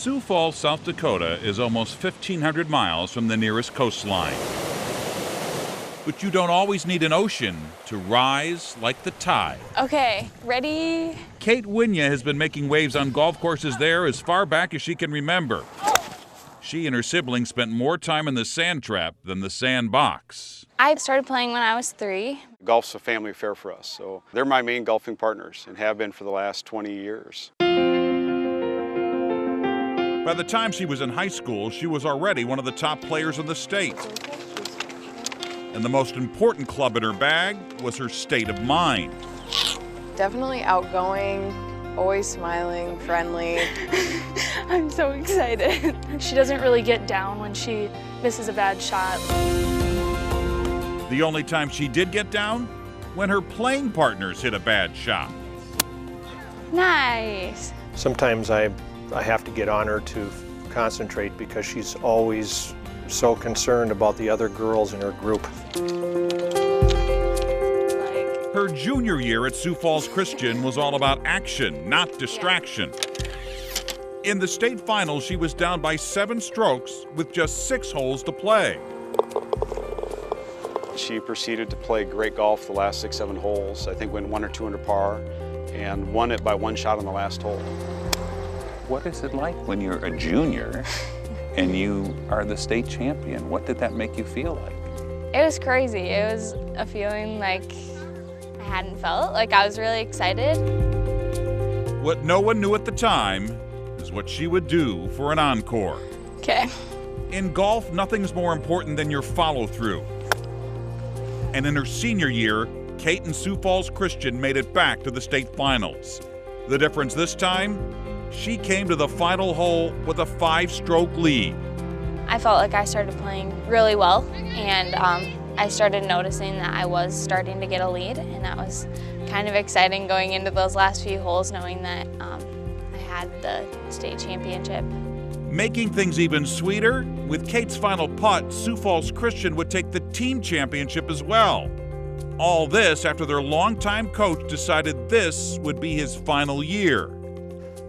Sioux Falls, South Dakota is almost 1,500 miles from the nearest coastline. But you don't always need an ocean to rise like the tide. Okay, ready? Kate Wynja has been making waves on golf courses there as far back as she can remember. She and her siblings spent more time in the sand trap than the sandbox. I started playing when I was 3. Golf's a family affair for us, so they're my main golfing partners and have been for the last 20 years. By the time she was in high school, she was already one of the top players in the state. And the most important club in her bag was her state of mind. Definitely outgoing, always smiling, friendly. I'm so excited. She doesn't really get down when she misses a bad shot. The only time she did get down? When her playing partners hit a bad shot. Nice. Sometimes I have to get on her to concentrate because she's always so concerned about the other girls in her group. Her junior year at Sioux Falls Christian was all about action, not distraction. In the state finals, she was down by 7 strokes with just 6 holes to play. She proceeded to play great golf the last 6-7 holes. I think went 1 or 2 under par and won it by 1 shot on the last hole. What is it like when you're a junior and you are the state champion? What did that make you feel like? It was crazy. It was a feeling like I hadn't felt. Like I was really excited. What no one knew at the time is what she would do for an encore. Okay. In golf, nothing's more important than your follow-through. And in her senior year, Kate and Sioux Falls Christian made it back to the state finals. The difference this time? She came to the final hole with a 5-stroke lead. I felt like I started playing really well, and I started noticing that I was starting to get a lead, and that was kind of exciting going into those last few holes, knowing that I had the state championship. Making things even sweeter, with Kate's final putt, Sioux Falls Christian would take the team championship as well. All this after their longtime coach decided this would be his final year.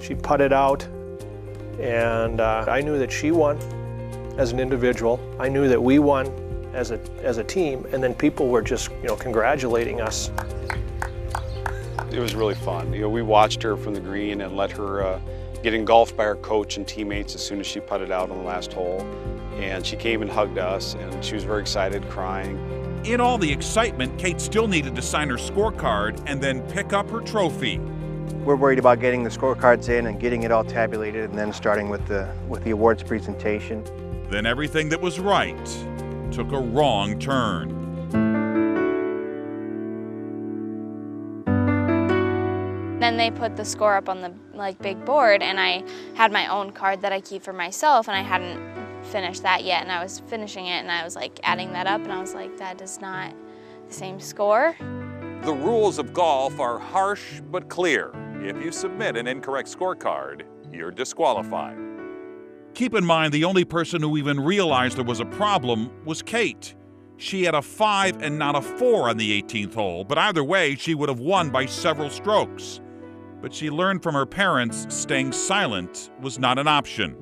She putted out, and I knew that she won as an individual. I knew that we won as a team, and then people were just, congratulating us. It was really fun. We watched her from the green and let her get engulfed by her coach and teammates as soon as she putted out on the last hole. And she came and hugged us, and she was very excited, crying. In all the excitement, Kate still needed to sign her scorecard and then pick up her trophy. We're worried about getting the scorecards in and getting it all tabulated and then starting with the awards presentation. Then everything that was right took a wrong turn. Then they put the score up on the big board, and I had my own card that I keep for myself, and I hadn't finished that yet, and I was finishing it, and I was adding that up, and I was like, that is not the same score. The rules of golf are harsh but clear. If you submit an incorrect scorecard, you're disqualified. Keep in mind, the only person who even realized there was a problem was Kate. She had a 5 and not a 4 on the 18th hole, but either way, she would have won by several strokes. But she learned from her parents staying silent was not an option.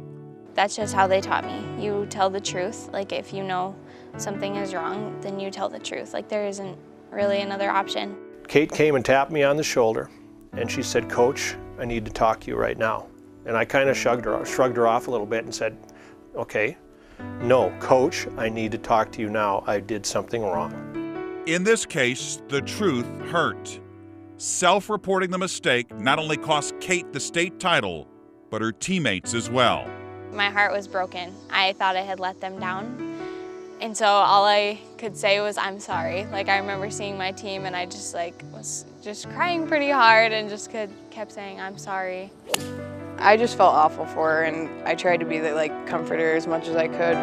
That's just how they taught me. You tell the truth. If you know something is wrong, then you tell the truth. There isn't really another option. Kate came and tapped me on the shoulder, and she said, "Coach, I need to talk to you right now." And I kind of shrugged her off a little bit and said, "Okay, no, Coach, I need to talk to you now. I did something wrong." In this case, the truth hurt. Self-reporting the mistake not only cost Kate the state title, but her teammates as well. My heart was broken. I thought I had let them down. And so all I could say was, I'm sorry. I remember seeing my team, and I just was just crying pretty hard and just kept saying, I'm sorry. I just felt awful for her, and I tried to be the comforter as much as I could.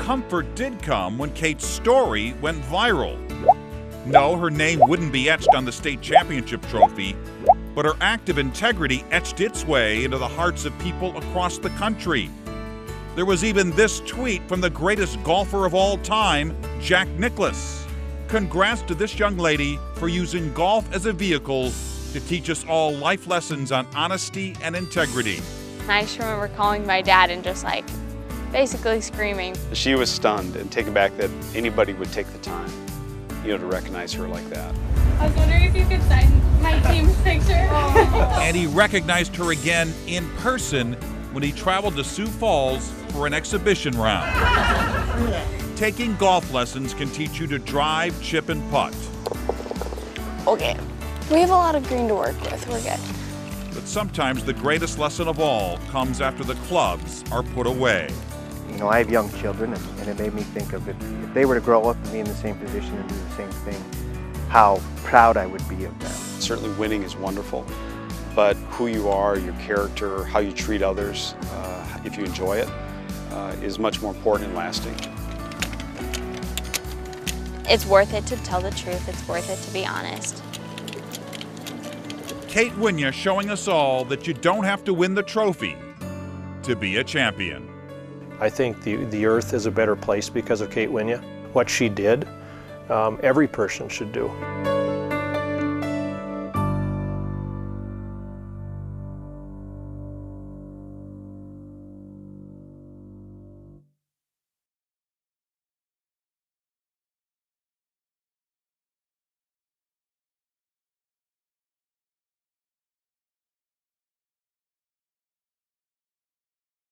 Comfort did come when Kate's story went viral. No, her name wouldn't be etched on the state championship trophy, but her active integrity etched its way into the hearts of people across the country. There was even this tweet from the greatest golfer of all time, Jack Nicklaus. Congrats to this young lady for using golf as a vehicle to teach us all life lessons on honesty and integrity. I just remember calling my dad and just like basically screaming. She was stunned and taken back that anybody would take the time, to recognize her like that. I was wondering if you could sign my team's picture. And he recognized her again in person when he traveled to Sioux Falls for an exhibition round. Taking golf lessons can teach you to drive, chip, and putt. Okay. We have a lot of green to work with. We're good. But sometimes the greatest lesson of all comes after the clubs are put away. I have young children, and it made me think of it. If they were to grow up and be in the same position and do the same thing, how proud I would be of them. Certainly winning is wonderful, but who you are, your character, how you treat others, if you enjoy it, is much more important and lasting. It's worth it to tell the truth. It's worth it to be honest. Kate Wynja showing us all that you don't have to win the trophy to be a champion. I think the earth is a better place because of Kate Wynja. What she did, every person should do.